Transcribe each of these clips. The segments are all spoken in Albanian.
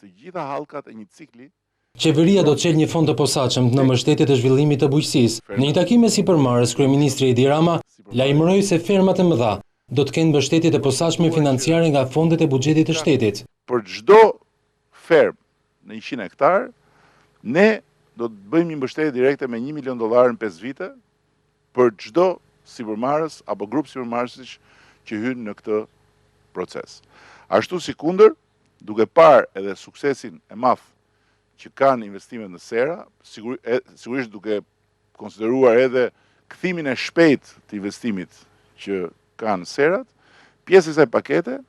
të gjitha hallkat e një cikli. Qeveria do të çelë një fond të posaçëm në mbështetje të zhvillimit të bujqësisë. Në një takim me sipërmarrës, kryeministri Edi Rama lajmëroi se fermat e mëdha do të kenë mbështetje të posaçme financiare nga fondet e buxhetit të shtetit. Për çdo ferm në 100 hektar, ne do të bëjmë një mbështetje direkte me $1 milion në 5 vite për çdo sipërmarrës apo grup sipërmarrësish që hyn në këtë proces. Ashtu si kundër, duke parë edhe suksesin e madh që kanë investimet në sera, sigurisht duke konsideruar edhe kthimin e shpejt të investimit që kanë serat, pjesë e kësaj pakete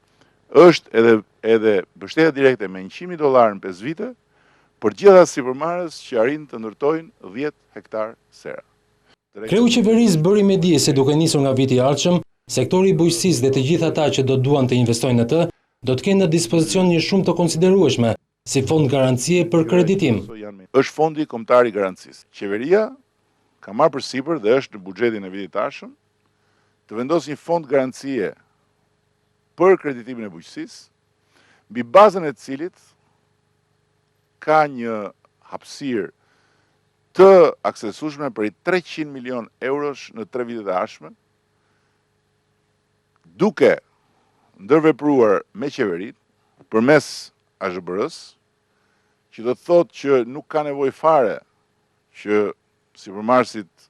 është edhe mbështetje direkte me $100 milion në 5 vite për gjitha sipërmarrës që arrin të ndërtojnë 10 hektar sera. Kreu i qeverisë bëri me dije se duke nisur nga viti i ardhshëm, sektori i bujqësisë dhe të gjithë ata që do duan të investojnë në të, do të kenë në dispozicion një shumë të konsiderueshme si fond garancie për kreditim. Është fondi kombëtar i garancisë. Qeveria ka marrë përsipër dhe është në buxhetin e vitit tashëm të vendosë një fond garancie për kreditimin e bujqësisë, mbi bazën e cilit ka një hapësirë të aksesueshme për 300 milion eurosh në 3 vitet e ardhshme, duke ndërvepruar me qeveritë përmes AZBR-s, që do të thotë që nuk ka nevojë fare që sipërmarrësit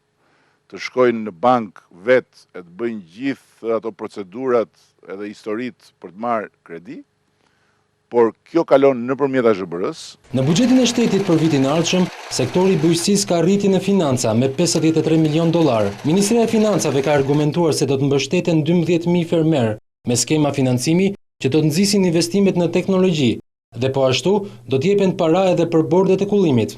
të shkojnë në bankë vetë e të bëjnë gjithë ato procedurat edhe historitë për të marrë kredi, por kjo kalon nëpërmjet AZBR-s. Në buxhetin e shtetit për vitin e ardhshëm, sektori i bujqësisë ka arritje në financa me $53 milion. Ministria e Financave ka argumentuar se do të mbështeten 12.000 fermer me skema financimi që do të nxisin investimet në teknologji dhe po ashtu do të jepen para edhe për bordet e kullimit.